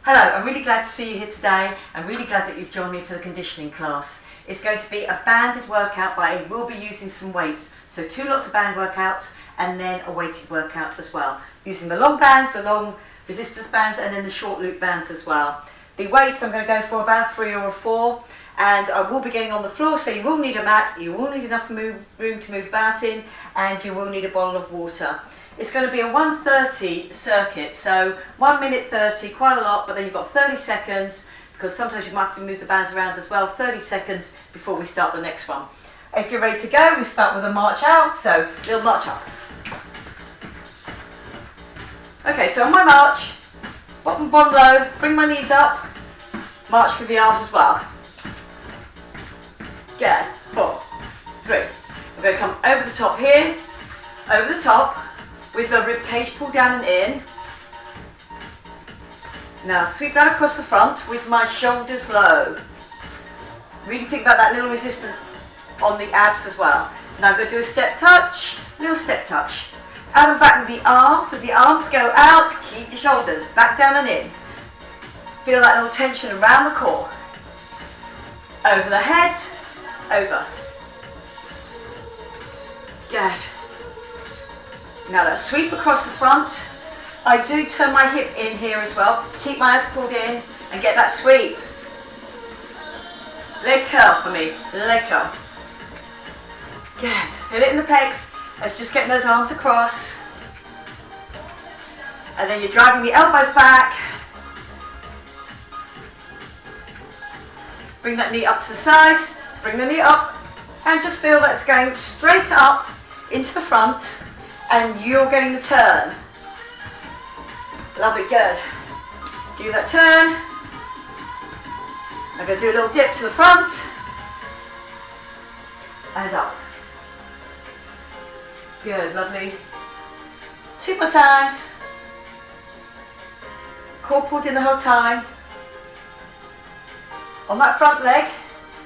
Hello, I'm really glad to see you here today. I'm really glad that you've joined me for the conditioning class. It's going to be a banded workout, but I will be using some weights. So 2 lots of band workouts and then a weighted workout as well. Using the long bands, the long resistance bands, and then the short loop bands as well. The weights I'm going to go for about 3 or 4, and I will be getting on the floor, so you will need a mat, you will need enough room to move about in, and you will need a bottle of water. It's going to be a 1:30 circuit, so 1 minute 30, quite a lot, but then you've got 30 seconds, because sometimes you might have to move the bands around as well, 30 seconds before we start the next one. If you're ready to go, we start with a march out, so little march up. Okay, so on my march, bottom low, bring my knees up, march through the arms as well. Good, 4, 3. We're going to come over the top here, over the top, with the rib cage pulled down and in. Now sweep that across the front with my shoulders low. Really think about that little resistance on the abs as well. Now I'm going to do a step touch, little step touch. Out and back with the arms. As the arms go out, keep your shoulders back down and in. Feel that little tension around the core. Over the head, over. Good. Now that sweep across the front. I do turn my hip in here as well. Keep my abs pulled in and get that sweep. Leg curl for me, leg curl. Good. Feel it in the pecs. That's just getting those arms across. And then you're driving the elbows back. Bring that knee up to the side. Bring the knee up. And just feel that it's going straight up into the front. And you're getting the turn. Lovely, good. Do that turn. I'm going to do a little dip to the front. And up. Good, lovely. 2 more times. Core pulled in the whole time. On that front leg,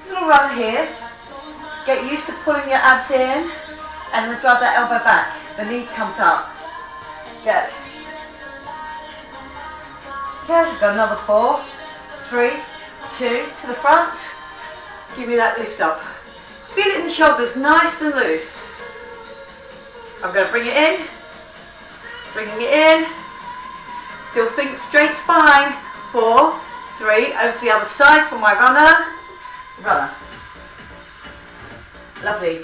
little run here. Get used to pulling your abs in and then drive that elbow back. The knee comes up. Good. Good, we've got another 4, 3, 2, to the front. Give me that lift up. Feel it in the shoulders, nice and loose. I'm going to bring it in, bringing it in. Still think straight spine. 4, 3, over to the other side for my runner. Lovely.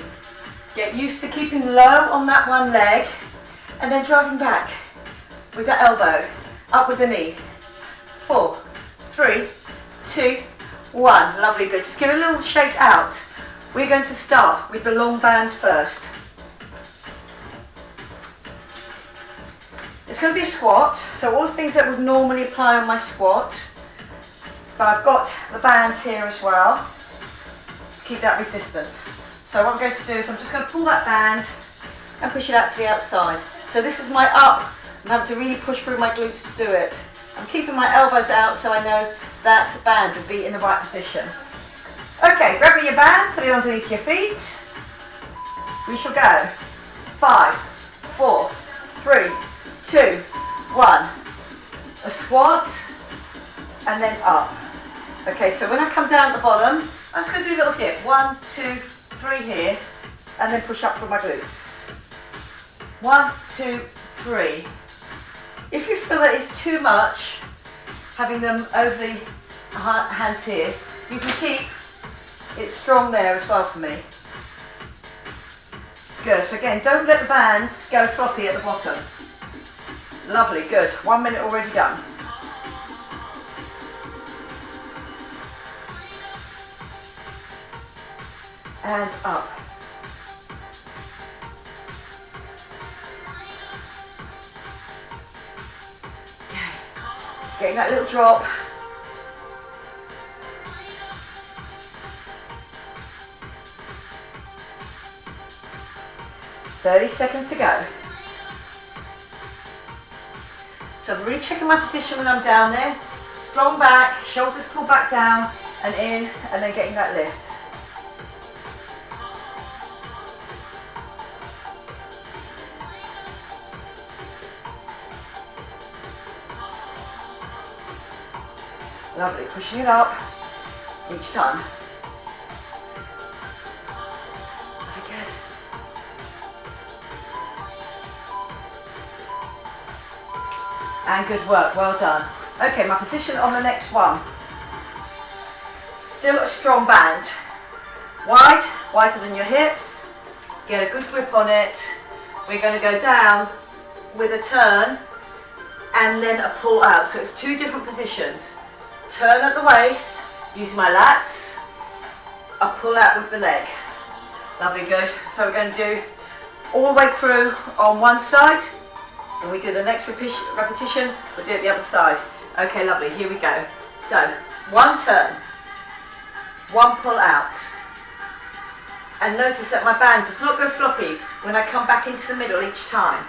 Get used to keeping low on that one leg and then driving back with the elbow, up with the knee. 4, 3, 2, 1. Lovely, good. Just give it a little shake out. We're going to start with the long band first. It's going to be a squat, so all the things that would normally apply on my squat, but I've got the bands here as well to keep that resistance. So what I'm going to do is I'm just going to pull that band and push it out to the outside. So this is my up. I'm having to really push through my glutes to do it. I'm keeping my elbows out so I know that band will be in the right position. Okay, grab me your band, put it underneath your feet. We shall go. 5, 4, 3, 2, 1. A squat and then up. Okay, so when I come down at the bottom, I'm just going to do a little dip. 1, 2, 3 here, and then push up from my glutes. 1, 2, 3. If you feel that it's too much, having them over the hands here, you can keep it strong there as well for me. Good, so again, don't let the bands go floppy at the bottom. Lovely, good. 1 minute already done. And up. Okay. Just getting that little drop. "30 seconds to go." So I'm really checking my position when I'm down there. Strong back, shoulders pull back down and in, and then getting that lift. Lovely, pushing it up each time. Very good. And good work, well done. Okay, my position on the next one. Still a strong band. Wide, wider than your hips. Get a good grip on it. We're going to go down with a turn and then a pull out. So it's two different positions. Turn at the waist, using my lats. A pull out with the leg. Lovely, good. So we're going to do all the way through on one side. When we do the next repetition, we'll do it the other side. Okay, lovely, here we go. So, one turn, one pull out. And notice that my band does not go floppy when I come back into the middle each time.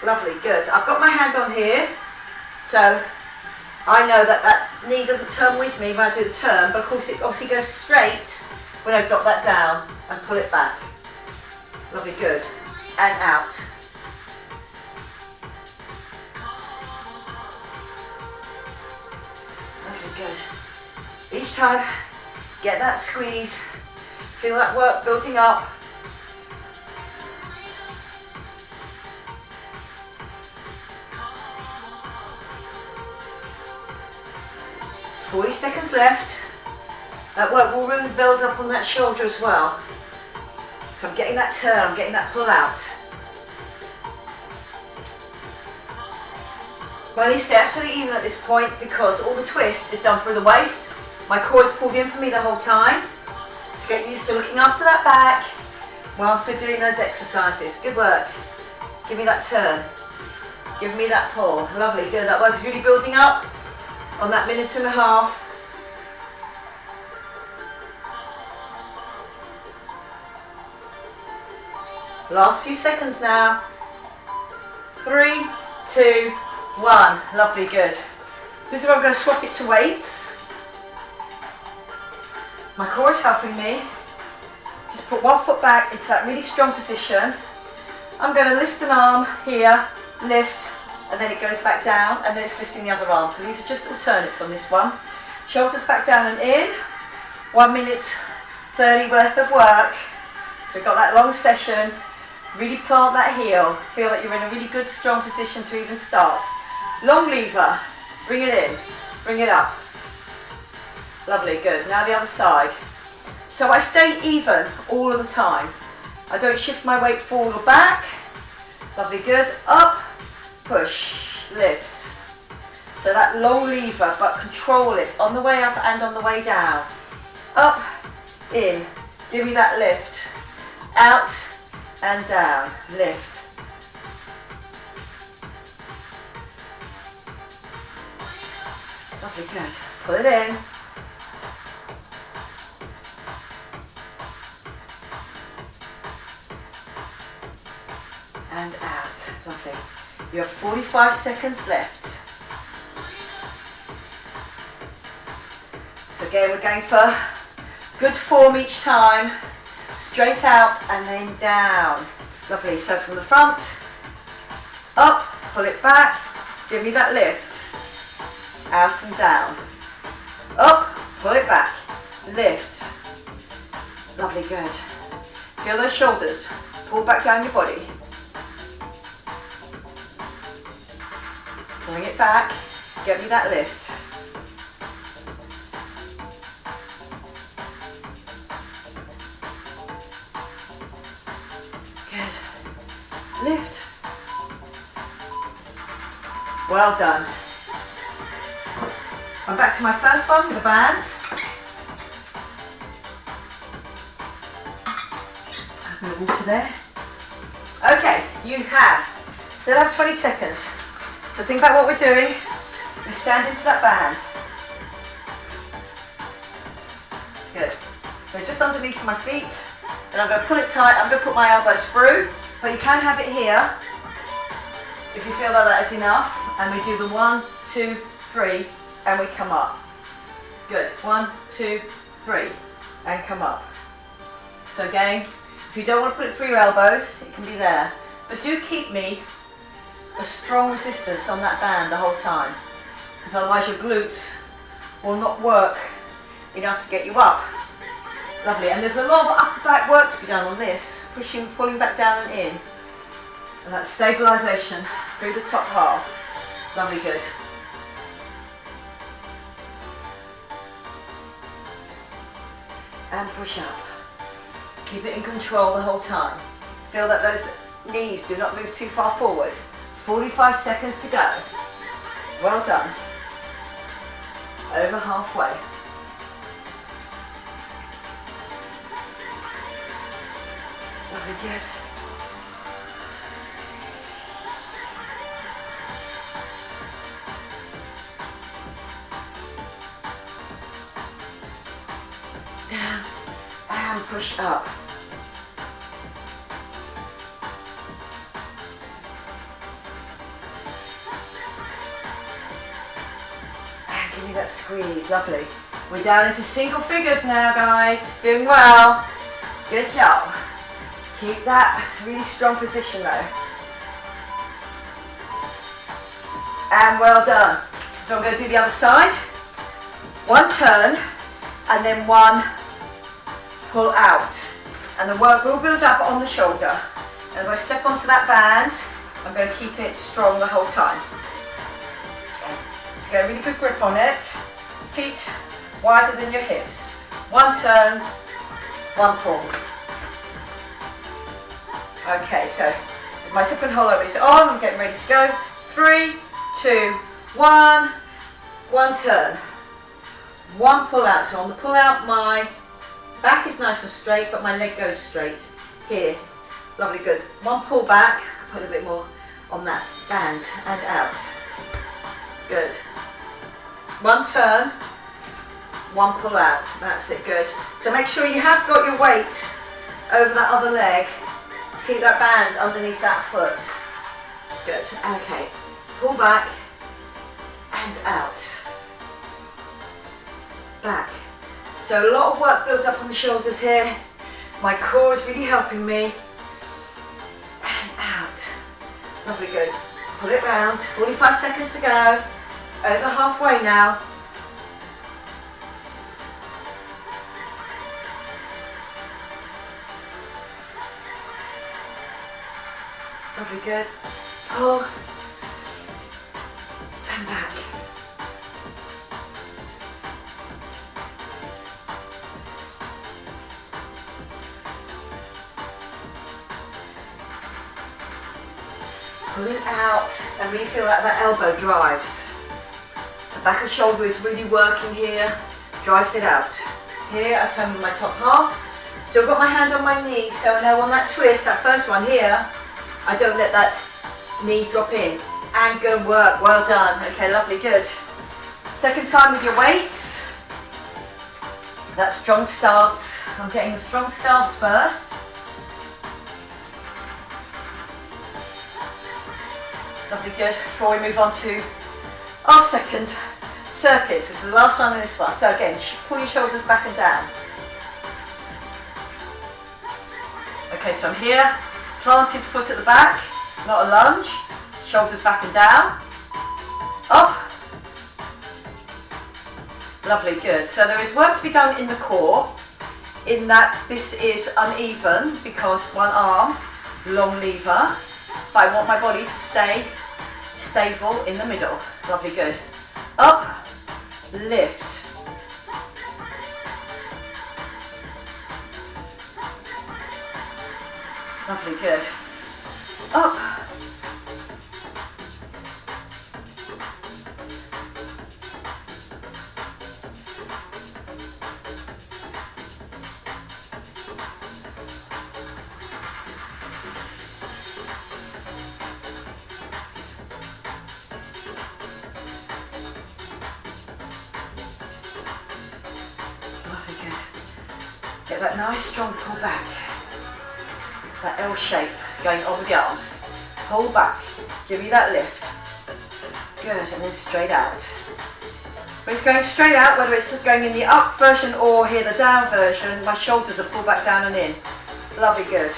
Lovely, good. I've got my hand on here, so I know that that knee doesn't turn with me when I do the turn, but of course it obviously goes straight when I drop that down and pull it back. Lovely, good. And out. Good. Each time, get that squeeze, feel that work building up. "40 seconds left." That work will really build up on that shoulder as well. So I'm getting that turn, I'm getting that pull out. My knees stay absolutely even at this point because all the twist is done through the waist. My core is pulled in for me the whole time. So get used to looking after that back whilst we're doing those exercises. Good work. Give me that turn. Give me that pull. Lovely, good. That work is really building up on that minute and a half. Last few seconds now. 3, 2, 1. Lovely, good. This is where I'm going to swap it to weights. My core is helping me. Just put one foot back into that really strong position. I'm going to lift an arm here, lift, and then it goes back down, and then it's lifting the other arm. So these are just alternates on this one. Shoulders back down and in. 1 minute 30 worth of work. So we've got that long session. Really plant that heel. Feel that you're in a really good, strong position to even start. Long lever. Bring it in. Bring it up. Lovely, good. Now the other side. So I stay even all of the time. I don't shift my weight forward or back. Lovely, good. Up, push, lift. So that long lever, but control it on the way up and on the way down. Up, in. Give me that lift. Out and down. Lift. Lovely, good. Pull it in. And out. Lovely. You have 45 seconds left. So again, we're going for good form each time. Straight out and then down. Lovely. So from the front, up, pull it back. Give me that lift. Out and down. Up, pull it back. Lift. Lovely, good. Feel those shoulders. Pull back down your body. Bring it back. Get me that lift. Good. Lift. Well done. I'm back to my first one with the bands. Have a little water there. Okay, still have 20 seconds. So think about what we're doing. We stand into that band. Good. So just underneath my feet. Then I'm going to pull it tight. I'm going to put my elbows through. But you can have it here if you feel like that is enough. And we do the 1, 2, 3. And we come up. Good. 1, 2, 3. And come up. So again, if you don't want to put it through your elbows, it can be there. But do keep me a strong resistance on that band the whole time. Because otherwise your glutes will not work enough to get you up. Lovely, and there's a lot of upper back work to be done on this, pushing, pulling back down and in. And that's stabilisation through the top half. Lovely, good. And push up. Keep it in control the whole time. Feel that those knees do not move too far forward. 45 seconds to go. Well done. Over halfway. Lovely, good. Down and push up. And give me that squeeze, lovely. We're down into single figures now, guys. Doing well. Good job. Keep that really strong position though. And well done. So I'm going to do the other side. One turn and then one pull out. And the work will build up on the shoulder. As I step onto that band, I'm going to keep it strong the whole time. So get a really good grip on it. Feet wider than your hips. One turn, one pull. Okay, so my zip and hollow is on, I'm getting ready to go. 3, 2, 1, one turn, one pull out. So on the pull out, my back is nice and straight, but my leg goes straight. Here, lovely, good. One pull back, put a bit more on that band and out. Good. One turn, one pull out. That's it, good. So make sure you have got your weight over that other leg. Keep that band underneath that foot. Good. Okay. Pull back and out. Back. So a lot of work builds up on the shoulders here. My core is really helping me. And out. Lovely, good. Pull it round. 45 seconds to go. Over halfway now. Lovely, good. Pull and back. Pull it out and really feel like that elbow drives. So back of the shoulder is really working here, drives it out. Here I turn with my top half, still got my hand on my knee, so I know on that twist, that first one here, I don't let that knee drop in. And good work, well done. Okay, lovely, good. Second time with your weights. That strong stance. I'm getting the strong stance first. Lovely, good. Before we move on to our second circuits. This is the last one in this one. So again, pull your shoulders back and down. Okay, so I'm here. Planted foot at the back, not a lunge. Shoulders back and down. Up. Lovely, good. So there is work to be done in the core, in that this is uneven because one arm, long lever, but I want my body to stay stable in the middle. Lovely, good. Up, lift. Lovely, good. Up. Lovely, good. Get that nice strong pull back. That L shape going on with the arms. Pull back, give me that lift. Good, and then straight out. When it's going straight out, whether it's going in the up version or here the down version, my shoulders are pulled back down and in. Lovely, good.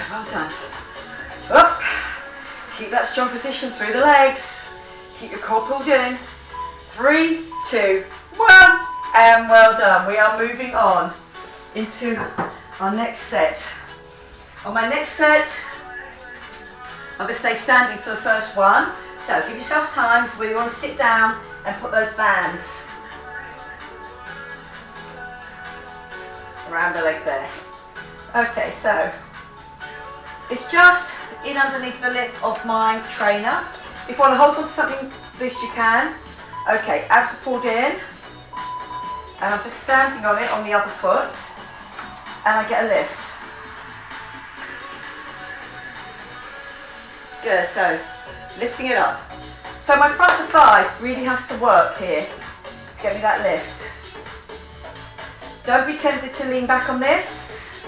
well done. Up. Keep that strong position through the legs. Keep your core pulled in. 3, 2, 1, and well done. We are moving on into our next set. On my next set, I'm going to stay standing for the first one. So give yourself time if you want to sit down and put those bands around the leg there. Okay, so it's just in underneath the lip of my trainer. If you want to hold on to something this you can. Okay, abs are pulled in and I'm just standing on it on the other foot and I get a lift. Good, so lifting it up. So my front of the thigh really has to work here to get me that lift. Don't be tempted to lean back on this.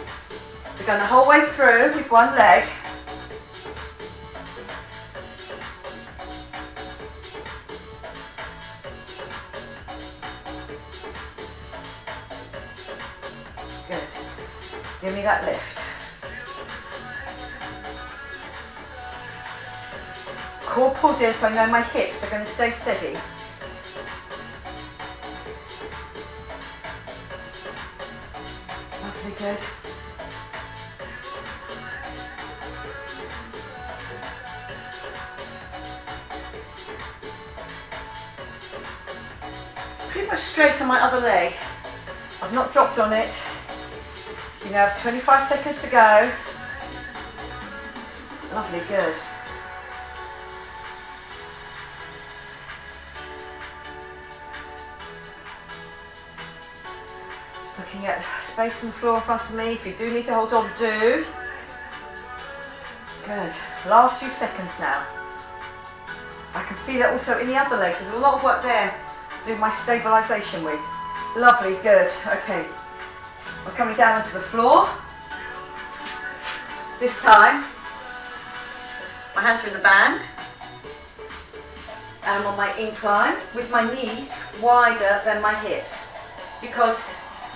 We're going the whole way through with one leg. Good. Give me that lift. Core pulled in so I know my hips are going to stay steady. Lovely, good. Pretty much straight on my other leg. I've not dropped on it. You now have 25 seconds to go. Lovely, good. Just looking at space on the floor in front of me. If you do need to hold on, do. Good. Last few seconds now. I can feel it also in the other leg. There's a lot of work there to do my stabilisation with. Lovely, good. Okay. I'm coming down onto the floor. This time, my hands are in the band. And I'm on my incline with my knees wider than my hips. Because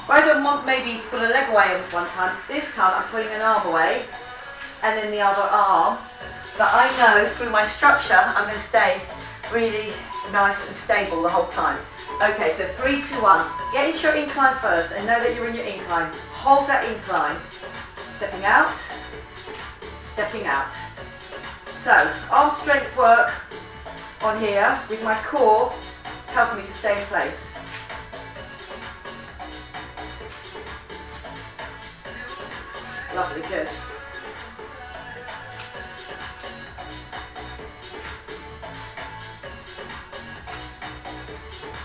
I don't want maybe put a leg away with one time. This time I'm putting an arm away and then the other arm. But I know through my structure I'm going to stay really nice and stable the whole time. Okay, so 3, 2, 1. Get into your incline first and know that you're in your incline. Hold that incline. Stepping out, stepping out. So, arm strength work on here with my core helping me to stay in place. Lovely, good.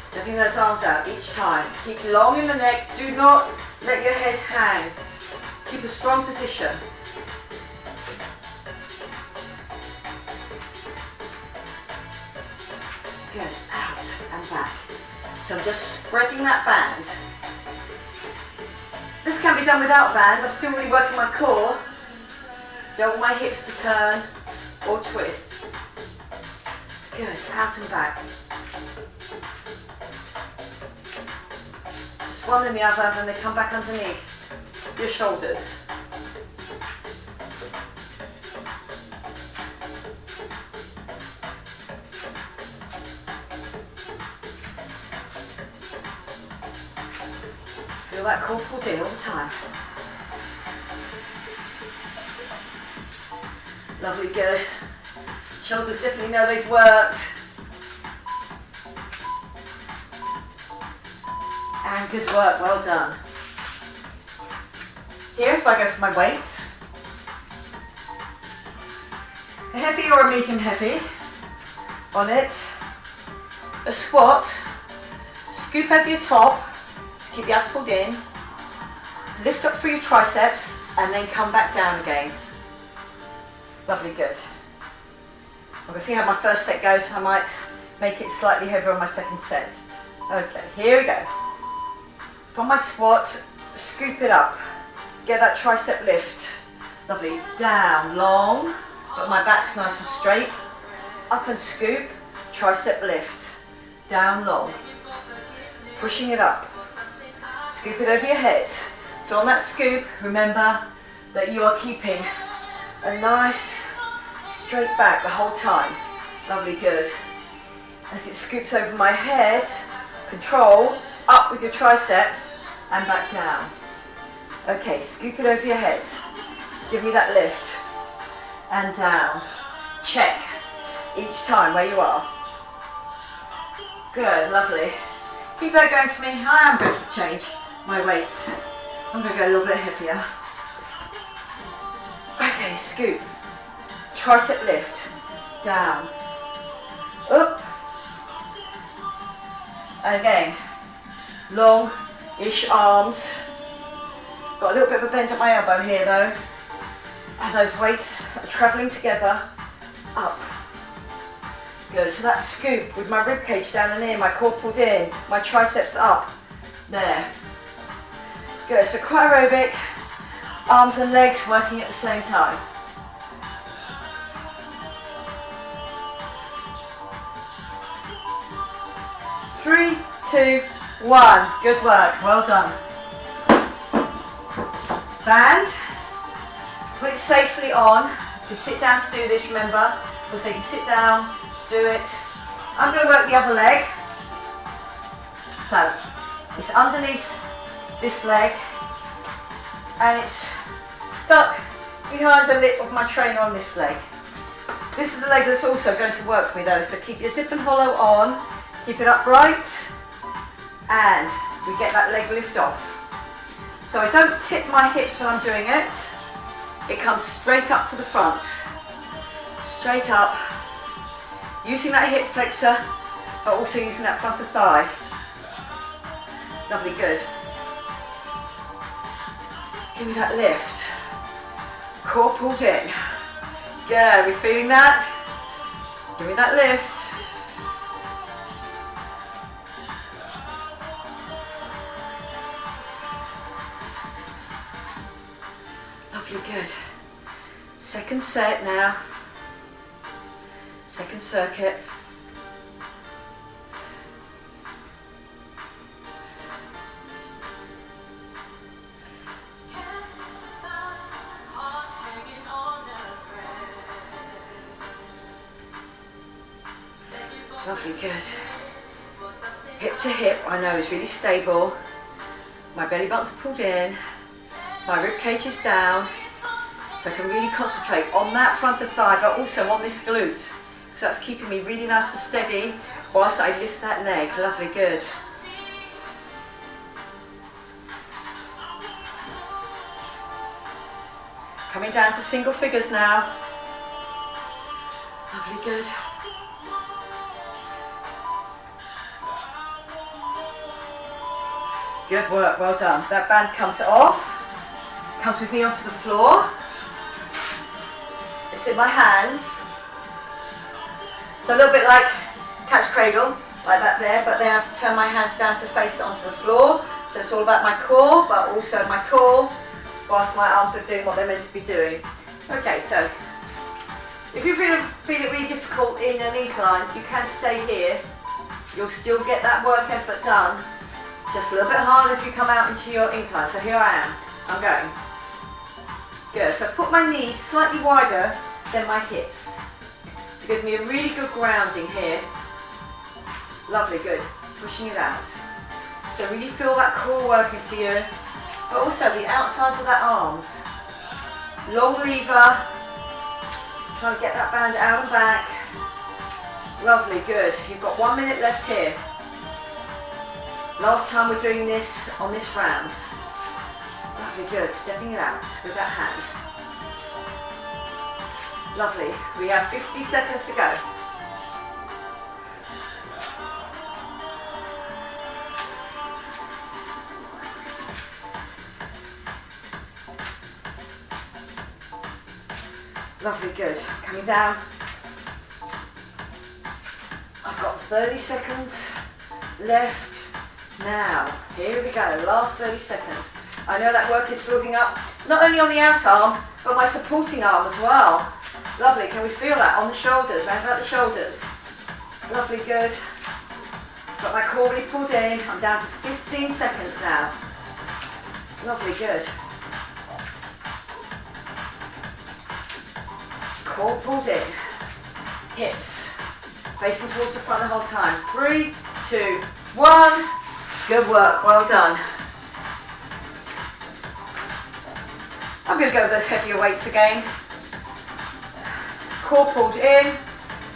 Stepping those arms out each time. Keep long in the neck. Do not let your head hang. Keep a strong position. Good. Out and back. So I'm just spreading that band. This can be done without a band. I'm still really working my core. Don't want my hips to turn or twist. Good. Out and back. One and the other, then they come back underneath your shoulders. Feel that core pulled in all the time. Lovely, good. Shoulders definitely know they've worked. And good work, well done. Here's where I go for my weights. A heavy or a medium heavy on it. A squat. Scoop over your top to keep the abs pulled in. Lift up through your triceps and then come back down again. Lovely, good. I'm going to see how my first set goes. I might make it slightly heavier on my second set. Okay, here we go. From my squat, scoop it up. Get that tricep lift. Lovely. Down, long. But my back's nice and straight. Up and scoop. Tricep lift. Down, long. Pushing it up. Scoop it over your head. So on that scoop, remember that you are keeping a nice straight back the whole time. Lovely, good. As it scoops over my head, control, up with your triceps and back down. Okay, scoop it over your head. Give me that lift. And down. Check each time where you are. Good, lovely. Keep that going for me. I am going to change my weights. I'm going to go a little bit heavier. Okay, scoop. Tricep lift. Down. Up. And again. Long-ish arms. Got a little bit of a bend at my elbow here though. And those weights are travelling together. Up. Good, so that scoop with my rib cage down and in, my core pulled in, my triceps up. There. Good, so quite aerobic. Arms and legs working at the same time. Three, two, one. Good work, well done. Band. Put it safely on. You can sit down to do this, remember. So you can sit down, do it. I'm going to work the other leg. So it's underneath this leg and it's stuck behind the lip of my trainer on this leg. This is the leg that's also going to work for me though, so keep your zip and hollow on, keep it upright and we get that leg lift off. So I don't tip my hips when I'm doing it, it comes straight up to the front, straight up, using that hip flexor but also using that front of thigh. Lovely, good. Give me that lift. Core pulled in. Yeah, are we feeling that? Give me that lift. Lovely, good. Second set now. Second circuit. Lovely, good. Hip to hip, I know is really stable. My belly button's pulled in. My rib cage is down. So I can really concentrate on that front of thigh, but also on this glute. So that's keeping me really nice and steady whilst I lift that leg. Lovely, good. Coming down to single figures now. Lovely, good. Good work, well done. That band comes off, comes with me onto the floor. It's in my hands. So a little bit like cat's cradle, like that there, but then I turn my hands down to face it onto the floor. So it's all about my core, but also my core, whilst my arms are doing what they're meant to be doing. Okay, so if you feel it really difficult in an incline, you can stay here. You'll still get that work effort done. Just a little bit harder if you come out into your incline. So here I am. I'm going. Good. So put my knees slightly wider than my hips. So it gives me a really good grounding here. Lovely, good. Pushing it out. So really feel that core working for you. But also the outsides of that arms. Long lever. Trying to get that band out and back. Lovely, good. You've got 1 minute left here. Last time we're doing this on this round. Lovely, good. Stepping it out with that hand. Lovely. We have 50 seconds to go. Lovely, good. Coming down. I've got 30 seconds left. Now, here we go, last 30 seconds. I know that work is building up, not only on the out arm, but my supporting arm as well. Lovely, can we feel that on the shoulders, round about the shoulders? Lovely, good. Got my core really pulled in. I'm down to 15 seconds now. Lovely, good. Core pulled in. Hips facing towards the front the whole time. 3, 2, 1. Good work, well done. I'm going to go with those heavier weights again. Core pulled in.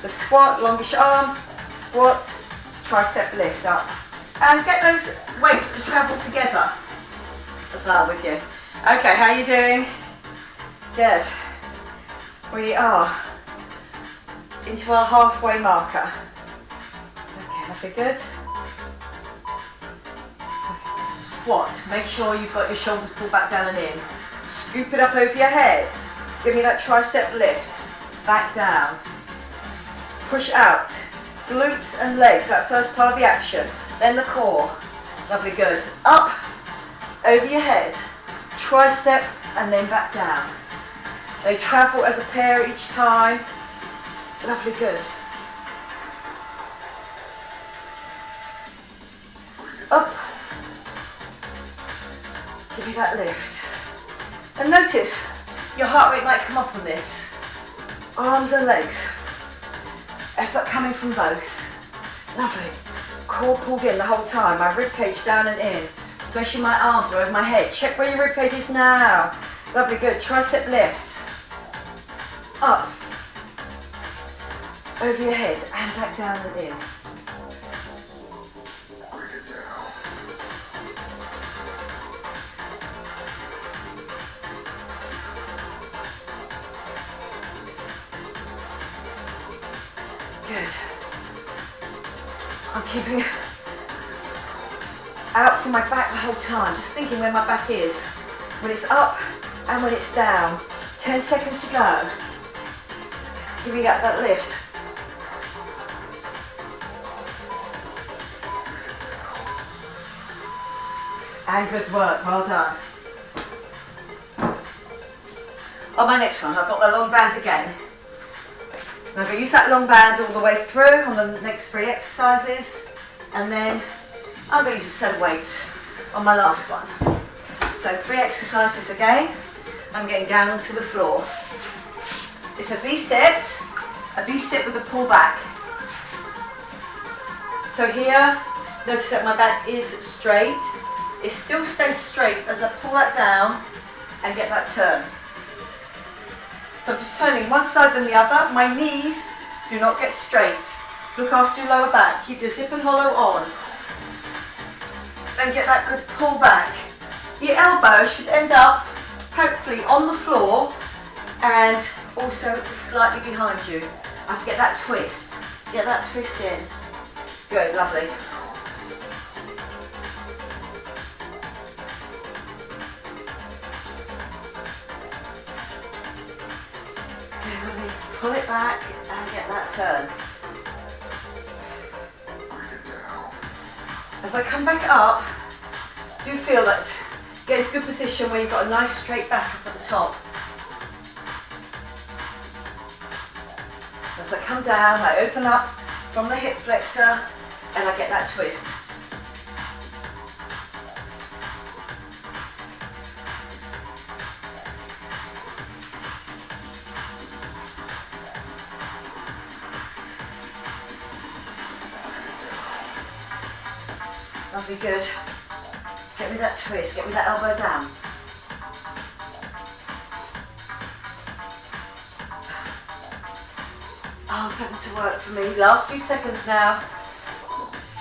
The squat, longish arms, squat, tricep lift up. And get those weights to travel together as well with you. Okay, how are you doing? Good. We are into our halfway marker. Okay, lovely, good. Squat, make sure you've got your shoulders pulled back down and in. Scoop it up over your head. Give me that tricep lift. Back down. Push out. Glutes and legs, that first part of the action. Then the core. Lovely, good. Up, over your head. Tricep and then back down. They travel as a pair each time. Lovely, good. Up. Give me that lift. And notice your heart rate might come up on this. Arms and legs. Effort coming from both. Lovely. Core pulled in the whole time. My rib cage down and in. Especially my arms are over my head. Check where your rib cage is now. Lovely, good. Tricep lift. Up. Over your head and back down and in. Break it down. Good. I'm keeping out from my back the whole time, just thinking where my back is. When it's up and when it's down. 10 seconds to go. Give me that lift. And good work, well done. On my next one, I've got the long band again. I'm going to use that long band all the way through on the next 3 exercises, and then I'm going to use a set of weights on my last one. So 3 exercises again. I'm getting down onto the floor. It's a V-sit with a pullback. So here, notice that my back is straight. It still stays straight as I pull that down and get that turn. So I'm just turning one side then the other. My knees do not get straight. Look after your lower back. Keep your zip and hollow on. And get that good pull back. Your elbow should end up hopefully on the floor and also slightly behind you. I have to get that twist. Get that twist in. Good, lovely. Pull it back and get that turn. As I come back up, do feel that get a good position where you've got a nice straight back up at the top. As I come down, I open up from the hip flexor and I get that twist. Lovely, good. Get me that twist, get me that elbow down. Oh, it's having to work for me. Last few seconds now.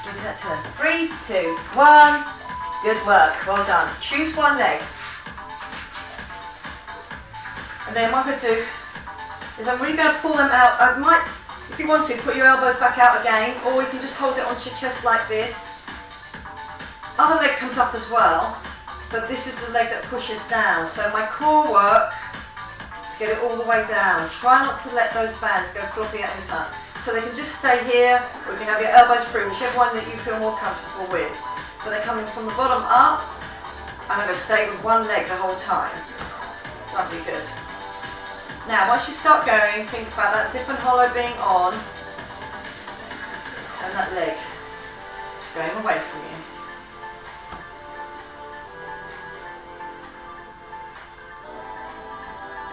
Give me that turn. 3, 2, 1. Good work, well done. Choose one leg. And then what I'm going to do is I'm really going to pull them out. I might, if you want to, put your elbows back out again, or you can just hold it onto your chest like this. Other leg comes up as well, but this is the leg that pushes down. So my core work is get it all the way down. Try not to let those bands go floppy at any time. So they can just stay here, or you can have your elbows free, whichever one that you feel more comfortable with. But they're coming from the bottom up, and I'm going to stay with one leg the whole time. Lovely, good. Now, once you start going, think about that zip and hollow being on, and that leg just going away from you.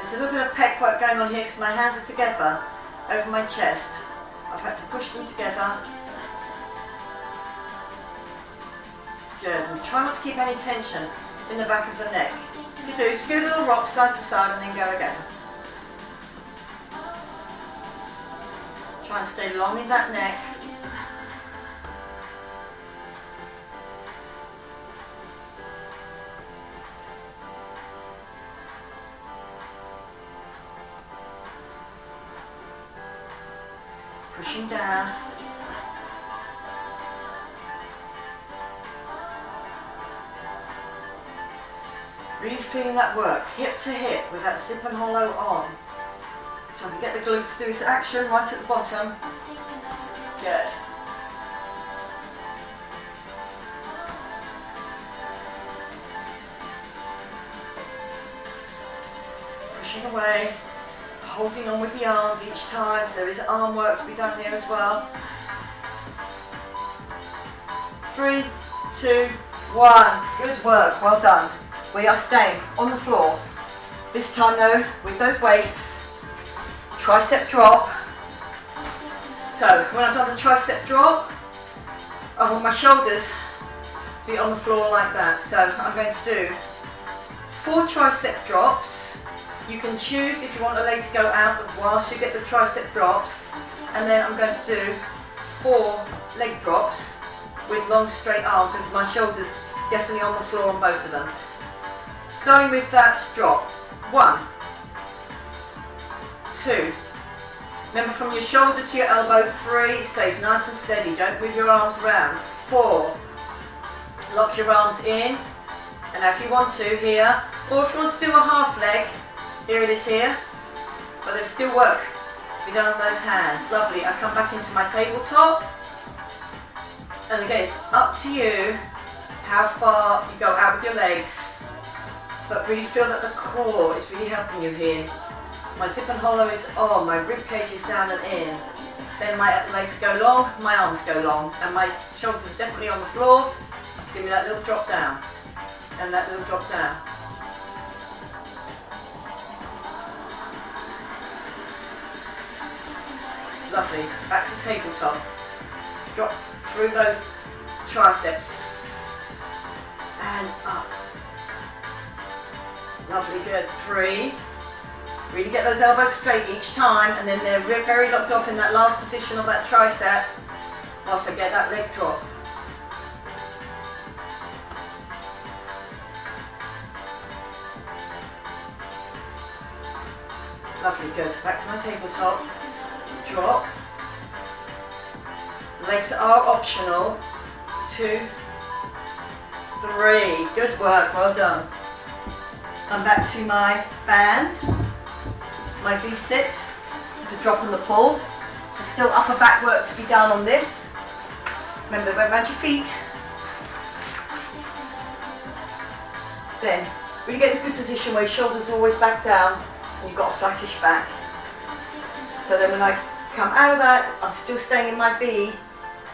There's a little bit of pec work going on here because my hands are together over my chest. I've had to push them together. Good. And try not to keep any tension in the back of the neck. If you do, just give a little rock side to side and then go again. Try and stay long in that neck. Pushing down. Really feeling that work, hip to hip, with that zip and hollow on. So I can get the glute to do its action right at the bottom. Good. Pushing away, holding on with the arms each time, so there is arm work to be done here as well. 3, 2, 1. Good work, well done. We are staying on the floor. This time though, with those weights, tricep drop. So when I've done the tricep drop, I want my shoulders to be on the floor like that. So I'm going to do 4 tricep drops. You can choose if you want a leg to go out whilst you get the tricep drops. And then I'm going to do 4 leg drops with long straight arms with my shoulders definitely on the floor on both of them. Starting with that drop. 1, 2. Remember, from your shoulder to your elbow. 3. It stays nice and steady. Don't move your arms around. 4. Lock your arms in. And now if you want to here, or if you want to do a half leg, here it is here. But there's still work to be done on those hands. Lovely. I come back into my tabletop. And again, it's up to you how far you go out with your legs. But really feel that the core is really helping you here. My zip and hollow is on, my rib cage is down and in. Then my legs go long, my arms go long, and my shoulders are definitely on the floor. Give me that little drop down, and that little drop down. Lovely, back to tabletop. Drop through those triceps, and up. Lovely, good. 3. Really get those elbows straight each time, and then they're very locked off in that last position of that tricep whilst I get that leg drop. Lovely, good. Back to my tabletop. Drop. Legs are optional. 2, 3. Good work, well done. I'm back to my band, my V-sit, the drop and the pull. So still upper back work to be done on this. Remember, go around your feet. Then, really get the good position where your shoulders are always back down and you've got a flattish back. So then when I come out of that, I'm still staying in my V,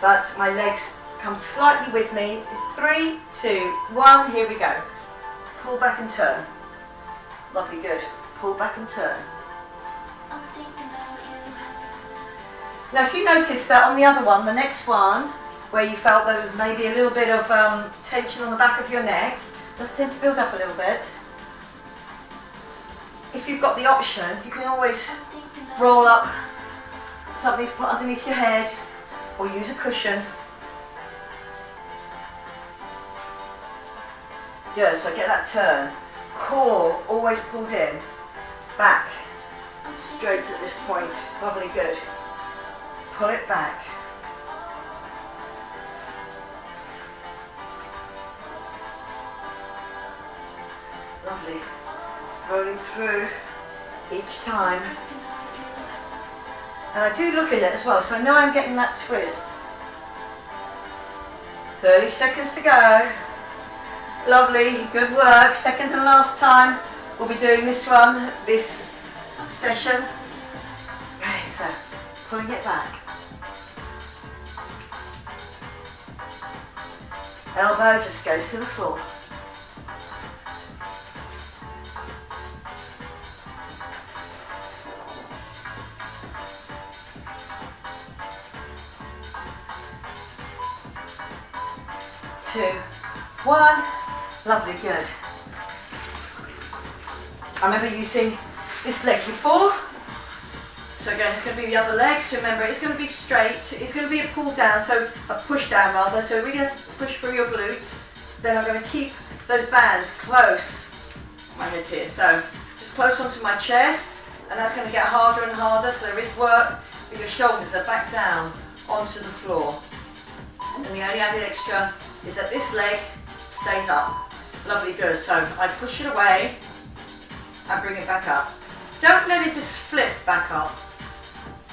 but my legs come slightly with me. 3, 2, 1, here we go. Pull back and turn. Lovely, good. Pull back and turn. Now if you notice that on the other one, the next one, where you felt there was maybe a little bit of tension on the back of your neck, does tend to build up a little bit. If you've got the option, you can always roll up something to put underneath your head or use a cushion. Good, so get that turn. Core always pulled in, back, straight at this point. Lovely, good. Pull it back. Lovely. Rolling through each time. And I do look at it as well, so I know I'm getting that twist. 30 seconds to go. Lovely, good work. Second and last time we'll be doing this one, this session. Okay, so pulling it back. Elbow just goes to the floor. 2, 1. Lovely, good. I remember using this leg before. So again, it's going to be the other leg. So remember, it's going to be straight. It's going to be a pull down, so a push down rather. So it really has to push through your glutes. Then I'm going to keep those bands close to my head here. So just close onto my chest, and that's going to get harder and harder. So there is work, but your shoulders are back down onto the floor. And the only added extra is that this leg stays up. Lovely, good. So I push it away and bring it back up. Don't let it just flip back up.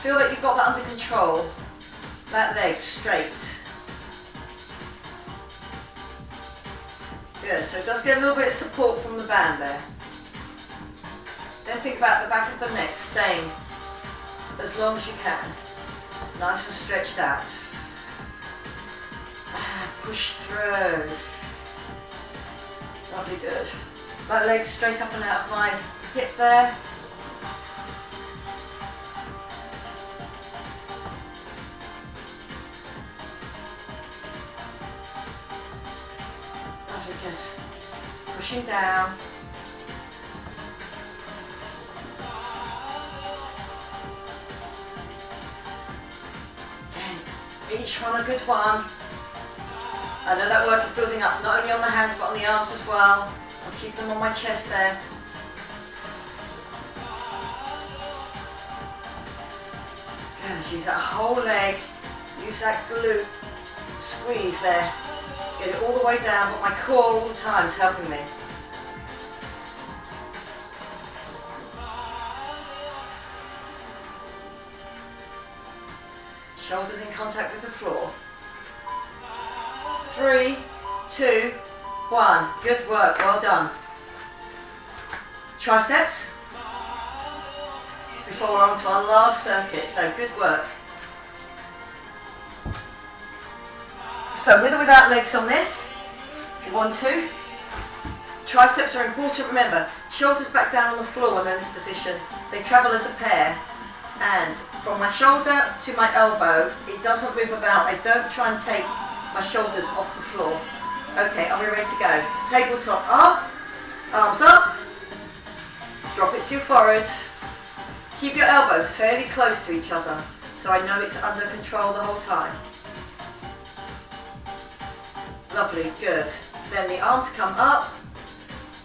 Feel that you've got that under control. That leg straight. Good, so it does get a little bit of support from the band there. Then think about the back of the neck staying as long as you can. Nice and stretched out. Push through. Lovely, good. That leg straight up and out of my hip there. Lovely, good. Pushing down. Again, each one a good one. I know that work is building up, not only on the hands but on the arms as well. I'll keep them on my chest there. Good, use that whole leg, use that glute squeeze there. Get it all the way down, but my core all the time is helping me. Shoulders in contact with the floor. 3, 2, 1. Good work, well done. Triceps. Before we're on to our last circuit, so good work. So with or without legs on this, if you want to. Triceps are important, remember, shoulders back down on the floor when they're in this position. They travel as a pair. And from my shoulder to my elbow, it doesn't move about. I don't try and take my shoulders off the floor. Okay, are we ready to go? Tabletop up, arms up, drop it to your forehead. Keep your elbows fairly close to each other, so I know it's under control the whole time. Lovely, good. Then the arms come up,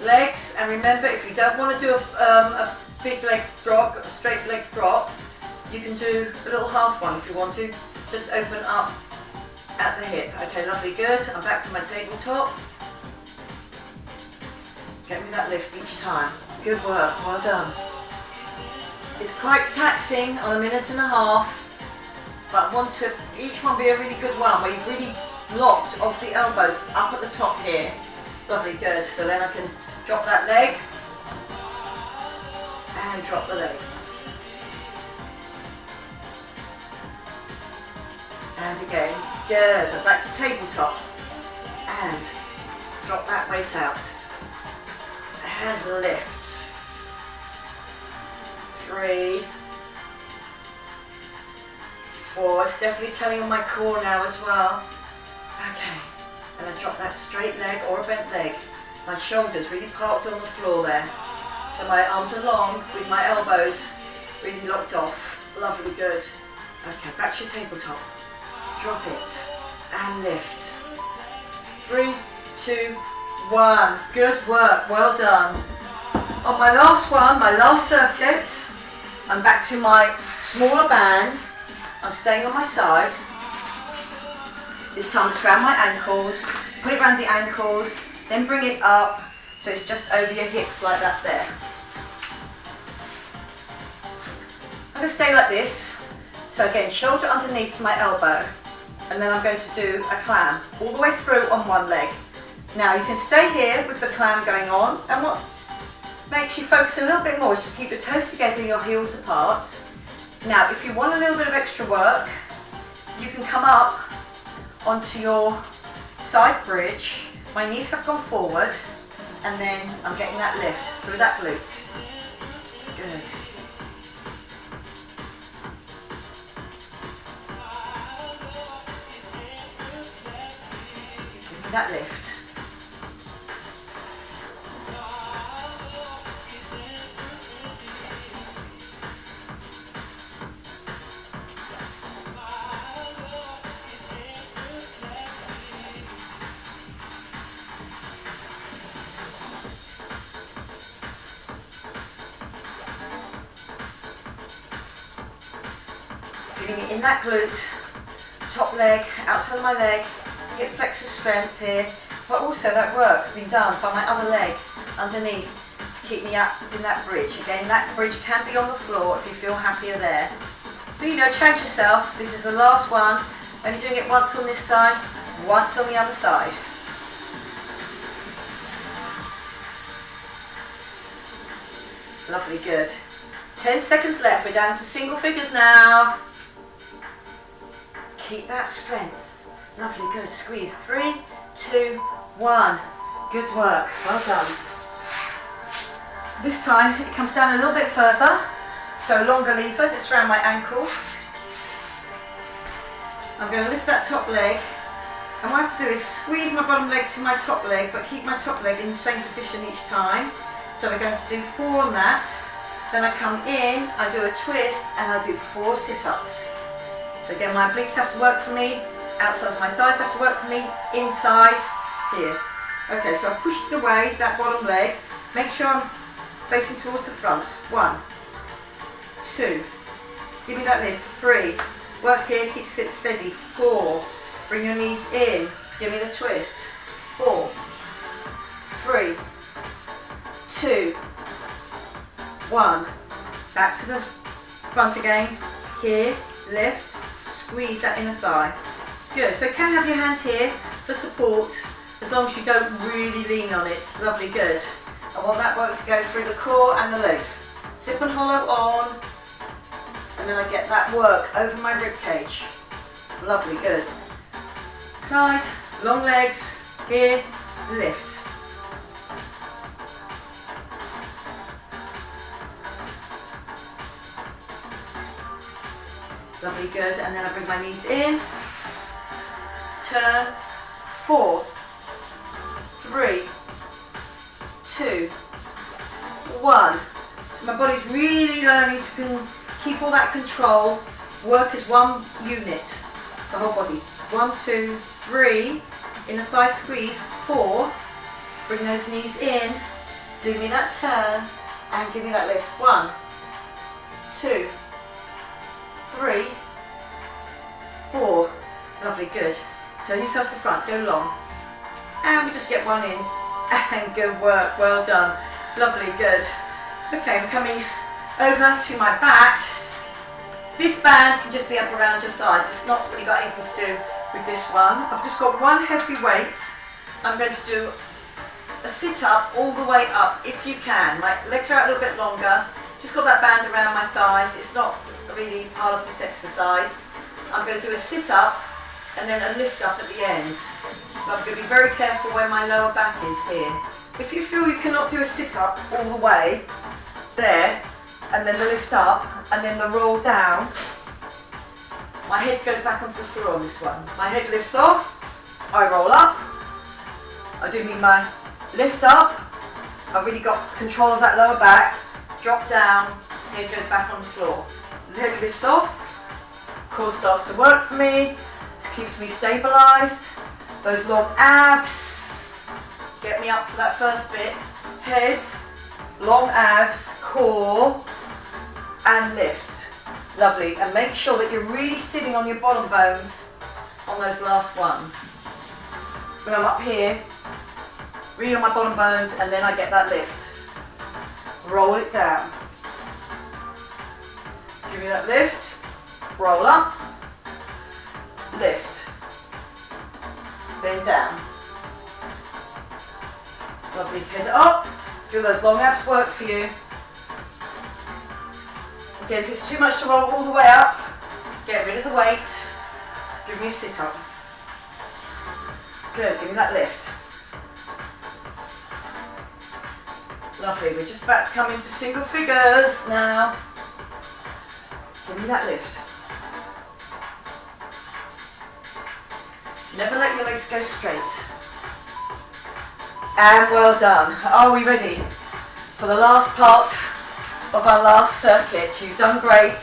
legs, and remember if you don't want to do a big leg drop, a straight leg drop, you can do a little half one if you want to. Just open up at the hip. Okay, lovely, good. I'm back to my tabletop. Get me that lift each time. Good work, well done. It's quite taxing on a minute and a half, but I want to each one be a really good one where you've really locked off the elbows up at the top here. Lovely, good. So then I can drop that leg and drop the leg. And again, good. I'm back to tabletop. And drop that weight out. And lift. 3, 4. It's definitely telling on my core now as well. Okay. And I drop that straight leg or a bent leg. My shoulders really parked on the floor there. So my arms are long with my elbows really locked off. Lovely, good. Okay, back to your tabletop. Drop it and lift. 3, 2, 1. Good work, well done. On my last one, my last circuit, I'm back to my smaller band. I'm staying on my side. This time it's around my ankles. Put it around the ankles, then bring it up so it's just over your hips like that there. I'm going to stay like this. So again, shoulder underneath my elbow. And then I'm going to do a clam all the way through on one leg. Now you can stay here with the clam going on, and what makes you focus a little bit more is to keep your toes together and your heels apart. Now if you want a little bit of extra work, you can come up onto your side bridge. My knees have gone forward, and then I'm getting that lift through that glute. Good. that lift. Feeling it in that glute, top leg, outside of my leg, get flexor strength here, but also that work being done by my other leg underneath to keep me up in that bridge. Again, that bridge can be on the floor if you feel happier there. But you know, challenge yourself. This is the last one. Only doing it once on this side, once on the other side. Lovely, good. 10 seconds left. We're down to single figures now. Keep that strength. Lovely, good. Squeeze. 3, 2, 1. Good work. Well done. This time it comes down a little bit further. So longer levers. It's around my ankles. I'm going to lift that top leg. And what I have to do is squeeze my bottom leg to my top leg, but keep my top leg in the same position each time. So we're going to do 4 on that. Then I come in, I do a twist, and I do 4 sit-ups. So again, my obliques have to work for me, outside of my thighs have to work for me, inside, here. Okay, so I pushed it away, that bottom leg. Make sure I'm facing towards the front. 1, 2, give me that lift. 3, work here, keep it steady. 4, bring your knees in, give me the twist. 4, 3, 2, 1, back to the front again, here, lift, squeeze that inner thigh. Good, so you can have your hand here for support, as long as you don't really lean on it. Lovely, good. I want that work to go through the core and the legs. Zip and hollow on, and then I get that work over my rib cage. Lovely, good. Side, long legs, here, lift. Lovely, good, and then I bring my knees in, turn, 4, 3, 2, 1. So my body's really learning to keep all that control, work as one unit, the whole body. 1, 2, 3, in the thigh squeeze, 4, bring those knees in, do me that turn, and give me that lift. 1, 2, 3, 4. Lovely, good. Turn yourself to front, go long. And we just get one in. And good work, well done. Lovely, good. Okay, I'm coming over to my back. This band can just be up around your thighs. It's not really got anything to do with this one. I've just got one heavy weight. I'm going to do a sit-up all the way up, if you can. My legs are out a little bit longer. Just got that band around my thighs. It's not really part of this exercise. I'm going to do a sit-up and then a lift up at the end. But I'm going to be very careful where my lower back is here. If you feel you cannot do a sit-up all the way, there, and then the lift up, and then the roll down, my head goes back onto the floor on this one. My head lifts off, I roll up, I do need my lift up, I've really got control of that lower back, drop down, head goes back on the floor. The head lifts off, core starts to work for me, this keeps me stabilised, those long abs, get me up for that first bit, head, long abs, core, and lift. Lovely, and make sure that you're really sitting on your bottom bones on those last ones. When I'm up here, really on my bottom bones, and then I get that lift. Roll it down. Give me that lift, roll up, lift, then down. Lovely, head up, feel those long abs work for you. Again, if it's too much to roll all the way up, get rid of the weight, give me a sit up. Good, give me that lift. Lovely, we're just about to come into single figures now. Give me that lift. Never let your legs go straight. And well done. Are we ready for the last part of our last circuit? You've done great.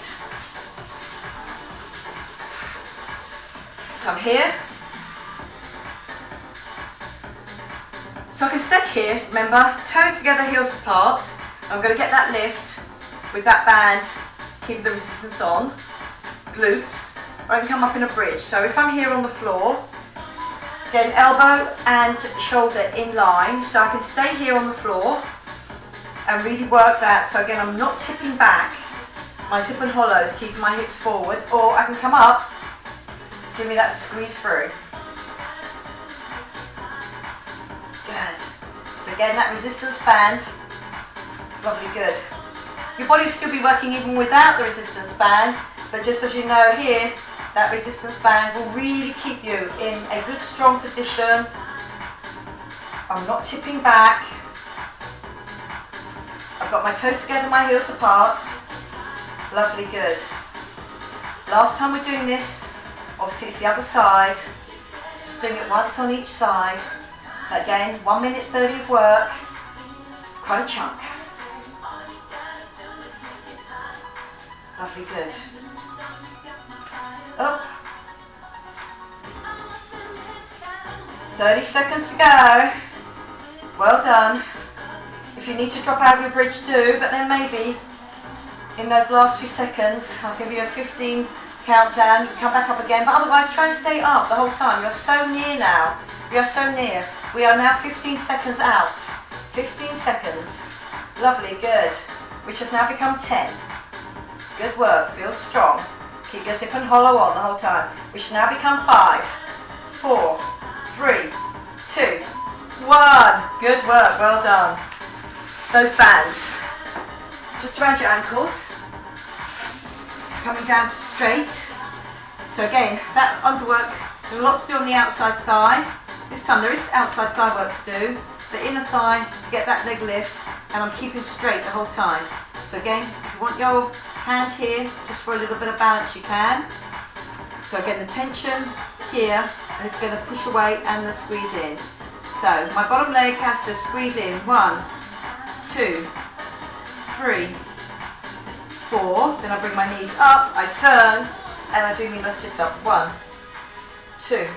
So I'm here. So I can stay here, remember, toes together, heels apart. I'm going to get that lift with that band, keep the resistance on, glutes, or I can come up in a bridge. So if I'm here on the floor, get an elbow and shoulder in line, so I can stay here on the floor and really work that. So again, I'm not tipping back, my zip and hollows, keeping my hips forward, or I can come up, give me that squeeze through. Good. So again, that resistance band, lovely, good. Your body will still be working even without the resistance band, but just as you know here, that resistance band will really keep you in a good strong position. I'm not tipping back. I've got my toes together, my heels apart. Lovely, good. Last time we're doing this, obviously it's the other side. Just doing it once on each side. Again, 1 minute 30 of work. It's quite a chunk. Lovely, good. Up. 30 seconds to go. Well done. If you need to drop out of your bridge, do, but then maybe in those last few seconds, I'll give you a 15 countdown. You can come back up again, but otherwise try and stay up the whole time. You're so near now. We are so near. We are now 15 seconds out. 15 seconds. Lovely, good. Which has now become 10. Good work, feel strong. Keep your zip and hollow on the whole time. Which has now become 5, 4, 3, 2, 1. Good work, well done. Those bands, just around your ankles. Coming down to straight. So again, that underwork, there's a lot to do on the outside thigh. This time there is outside thigh work to do, the inner thigh to get that leg lift, and I'm keeping straight the whole time. So again, if you want your hand here, just for a little bit of balance, you can. So again, the tension here, and it's going to push away and the squeeze in. So my bottom leg has to squeeze in. 1, 2, 3, 4. Then I bring my knees up, I turn, and I do me the sit up. 1, 2,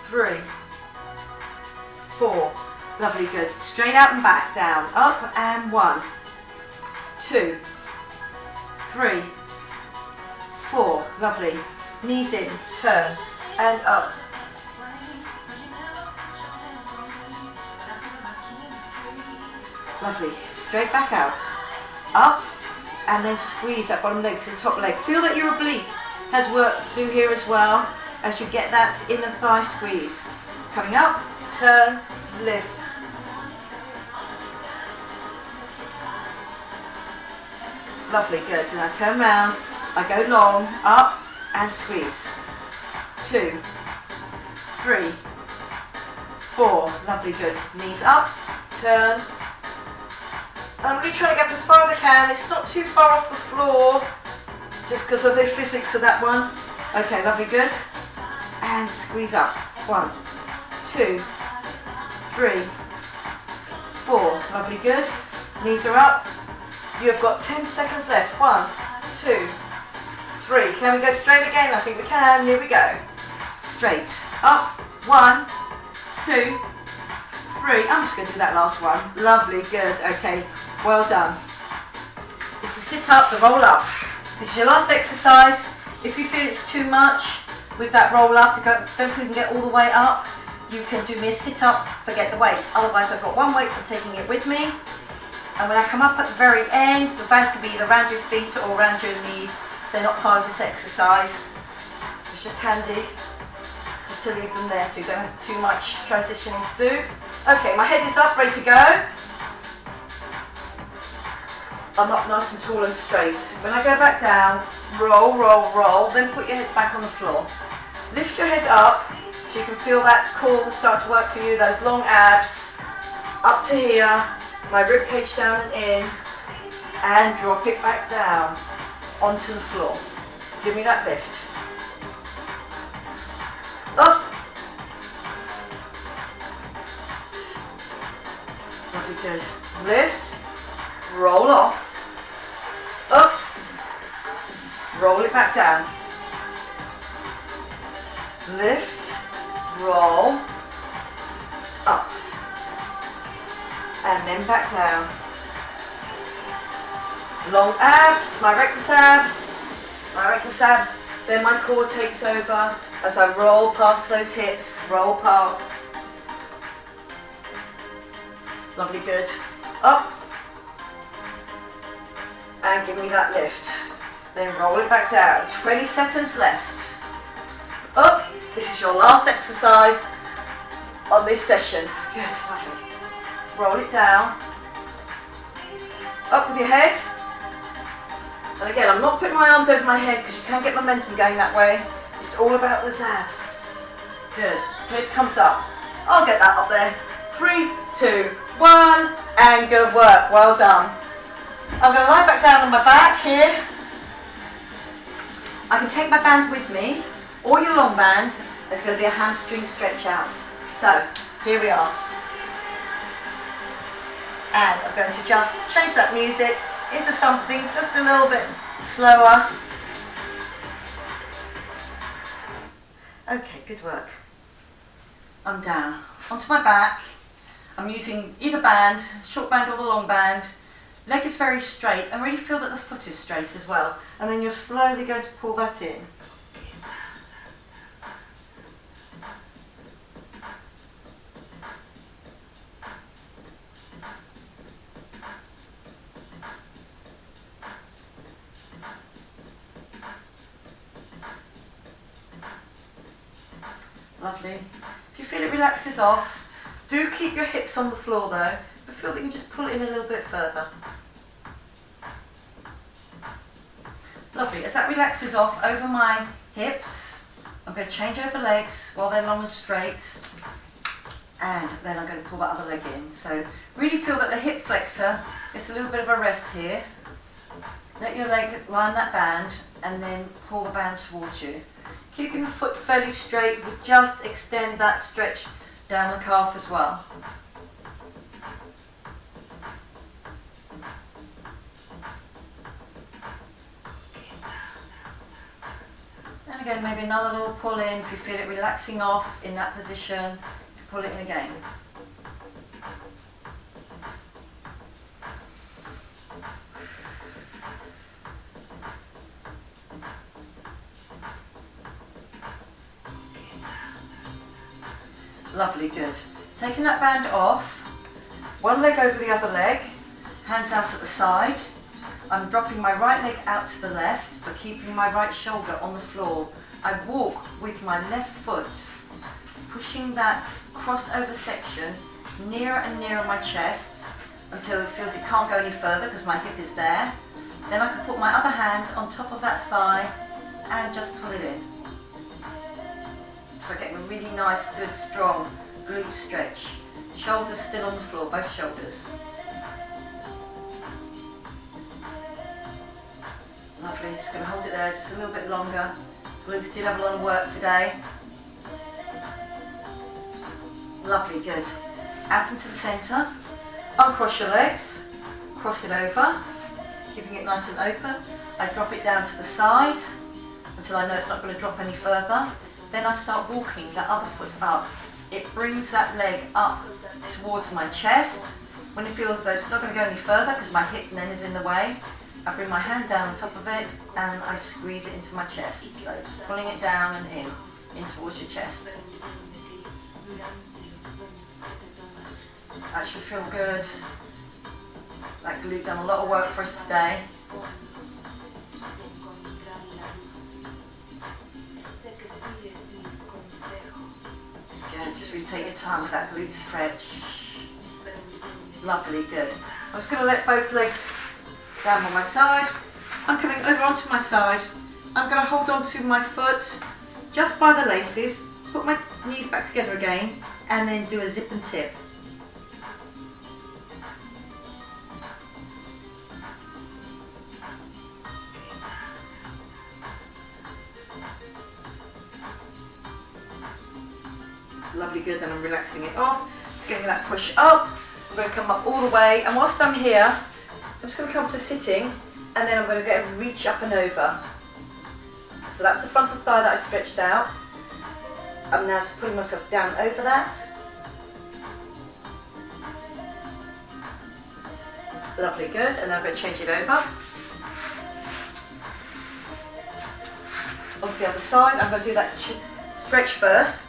3, 4. Lovely, good. Straight out and back, down, up, and 1, 2, 3, 4. Lovely. Knees in, turn, and up. Lovely. Straight back out. Up, and then squeeze that bottom leg to the top leg. Feel that your oblique has work to do here as well, as you get that inner thigh squeeze. Coming up, turn, lift. Lovely, good. And I turn round, I go long, up, and squeeze. 2, 3, 4. Lovely, good. Knees up, turn. I'm really trying to get up as far as I can. It's not too far off the floor, just because of the physics of that one. Okay, lovely, good. And squeeze up. 1, 2, 3, 4. Lovely, good. Knees are up. You have got 10 seconds left. 1, 2, 3. Can we go straight again? I think we can. Here we go. Straight. Up. 1, 2, 3. I'm just going to do that last one. Lovely, good. Okay, well done. It's the sit up, the roll up. This is your last exercise. If you feel it's too much with that roll up, you don't think you can get all the way up, you can do me a sit up, forget the weight. Otherwise, I've got one weight, I'm taking it with me. And when I come up at the very end, the bands can be either around your feet or around your knees. They're not part of this exercise. It's just handy just to leave them there so you don't have too much transitioning to do. Okay, my head is up, ready to go. I'm up nice and tall and straight. When I go back down, roll, roll, roll, then put your head back on the floor. Lift your head up so you can feel that core will start to work for you, those long abs. Up to here, my rib cage down and in, and drop it back down onto the floor. Give me that lift. Up. Lovely, good. Lift, roll off, up, roll it back down. Lift, roll, up, and then back down. Long abs, my rectus abs, then my core takes over as I roll past those hips, roll past. Lovely, good. Up, and give me that lift. Then roll it back down. 20 seconds left. Up, this is your last exercise on this session. Good, lovely. Roll it down. Up with your head. And again, I'm not putting my arms over my head because you can't get momentum going that way. It's all about those abs. Good. Head comes up. I'll get that up there. 3, 2, 1, and good work. Well done. I'm going to lie back down on my back here. I can take my band with me, or your long band. There's going to be a hamstring stretch out. So, here we are. And I'm going to just change that music into something just a little bit slower. Okay, good work. I'm down onto my back. I'm using either band, short band or the long band. Leg is very straight, and really feel that the foot is straight as well. And then you're slowly going to pull that in. Lovely. If you feel it relaxes off, do keep your hips on the floor though, but feel that you can just pull it in a little bit further. Lovely. As that relaxes off over my hips, I'm going to change over legs while they're long and straight, and then I'm going to pull that other leg in. So really feel that the hip flexor gets a little bit of a rest here. Let your leg line that band and then pull the band towards you. Keeping the foot fairly straight, but just extend that stretch down the calf as well. And again, maybe another little pull in. If you feel it relaxing off in that position, pull it in again. Lovely, good. Taking that band off, one leg over the other leg, hands out at the side. I'm dropping my right leg out to the left, but keeping my right shoulder on the floor. I walk with my left foot, pushing that crossed over section nearer and nearer my chest until it feels it can't go any further because my hip is there. Then I can put my other hand on top of that thigh and just pull it in. So getting a really nice, good, strong glute stretch. Shoulders still on the floor, both shoulders. Lovely, just going to hold it there just a little bit longer. Glutes did have a lot of work today. Lovely, good. Out into the centre. Uncross your legs. Cross it over. Keeping it nice and open. I drop it down to the side until I know it's not going to drop any further. Then I start walking that other foot up. It brings that leg up towards my chest. When it feels that it's not going to go any further because my hip then is in the way, I bring my hand down on top of it and I squeeze it into my chest. So just pulling it down and in towards your chest. That should feel good. That glute done a lot of work for us today. Good, just really take your time with that glute stretch. Lovely, good. I'm just going to let both legs down on my side. I'm coming over onto my side. I'm going to hold on to my foot just by the laces, put my knees back together again, and then do a zip and tip. Lovely, good. Then I'm relaxing it off. Just getting that push up, I'm going to come up all the way, and whilst I'm here, I'm just going to come to sitting, and then I'm going to go and reach up and over. So that's the frontal thigh that I stretched out. I'm now just putting myself down over that. Lovely, good, and then I'm going to change it over. Onto the other side, I'm going to do that stretch first.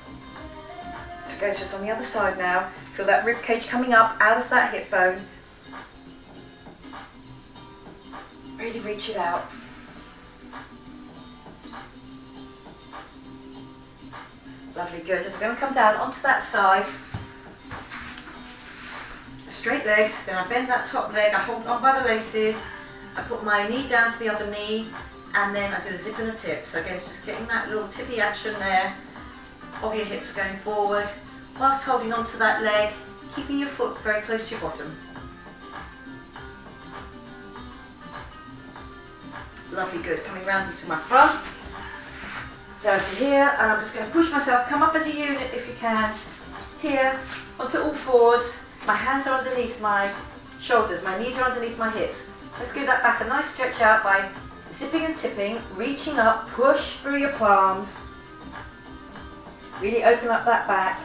So it goes just on the other side now. Feel that rib cage coming up out of that hip bone. Really reach it out. Lovely, good. So I'm going to come down onto that side. Straight legs, then I bend that top leg, I hold on by the laces, I put my knee down to the other knee, and then I do a zip and a tip. So again, it's just getting that little tippy action there of your hips going forward, whilst holding on to that leg, keeping your foot very close to your bottom. Lovely, good. Coming round into my front, down to here, and I'm just going to push myself, come up as a unit if you can, here, onto all fours. My hands are underneath my shoulders, my knees are underneath my hips. Let's give that back a nice stretch out by zipping and tipping, reaching up, push through your palms. Really open up that back.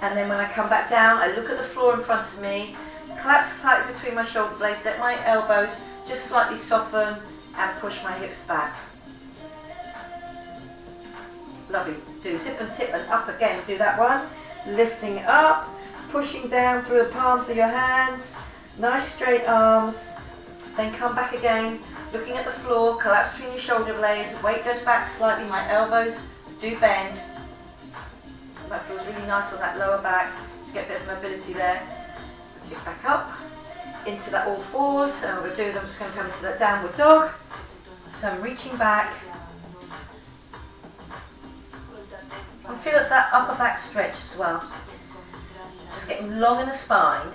And then when I come back down, I look at the floor in front of me, collapse slightly between my shoulder blades, let my elbows just slightly soften and push my hips back. Lovely. Do zip and tip and up again. Do that one. Lifting up, pushing down through the palms of your hands. Nice straight arms. Then come back again, looking at the floor, collapse between your shoulder blades, weight goes back slightly, my elbows do bend. That feels really nice on that lower back, just get a bit of mobility there. Get back up, into that all fours, and what we'll do is I'm just going to come into that downward dog. So I'm reaching back. And feel that upper back stretch as well. Just getting long in the spine,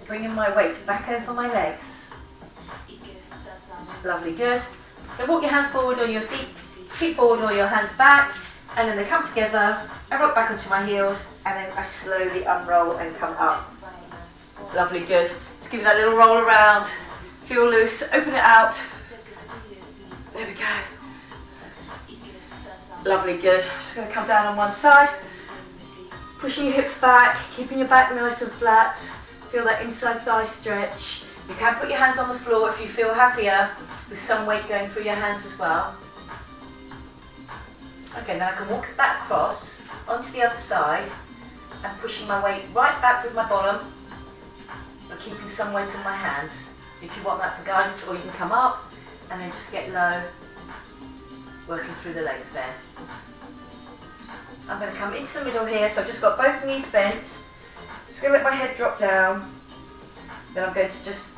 bringing my weight back over my legs. Lovely, good. So walk your hands forward or your feet forward or your hands back, and then they come together. I rock back onto my heels, and then I slowly unroll and come up. Lovely, good. Just give it that little roll around. Feel loose, open it out. There we go. Lovely, good. I'm just going to come down on one side. Pushing your hips back, keeping your back nice and flat. Feel that inside thigh stretch. You can put your hands on the floor if you feel happier with some weight going through your hands as well. Okay, now I can walk that across onto the other side and pushing my weight right back with my bottom, but keeping some weight on my hands. If you want that for guidance, or you can come up and then just get low, working through the legs there. I'm going to come into the middle here, so I've just got both knees bent. Just going to let my head drop down. Then I'm going to just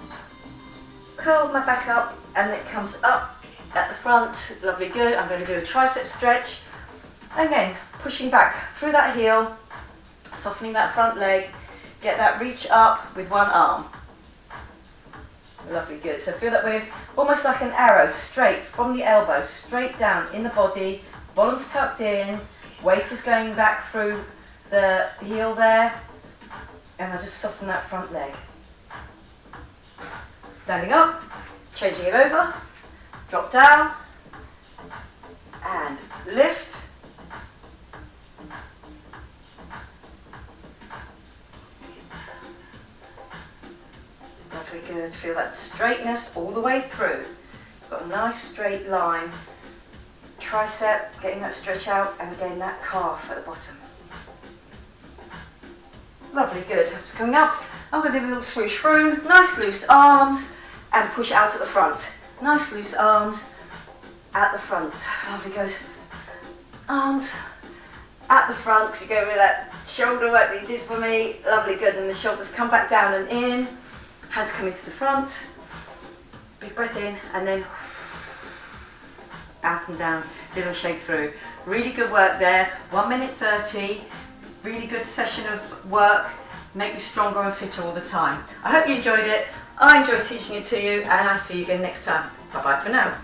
curl my back up, and it comes up at the front. Lovely, good. I'm going to do a tricep stretch. Again, pushing back through that heel, softening that front leg. Get that reach up with one arm. Lovely, good. So feel that we're almost like an arrow, straight from the elbow, straight down in the body. Bottom's tucked in. Weight is going back through the heel there. And I just soften that front leg. Standing up, changing it over, drop down, and lift. Lovely, good. Feel that straightness all the way through. Got a nice straight line. Tricep, getting that stretch out, and again that calf at the bottom. Lovely, good. Just coming up. I'm going to do a little swoosh through, nice loose arms, and push out at the front. Nice loose arms at the front. Lovely, good. Arms at the front, because you go with that shoulder work that you did for me. Lovely, good. And the shoulders come back down and in. Hands come into the front. Big breath in, and then out and down. Little shake through. Really good work there. 1 minute 30. Really good session of work. Make you stronger and fitter all the time. I hope you enjoyed it. I enjoyed teaching it to you, and I'll see you again next time. Bye bye for now.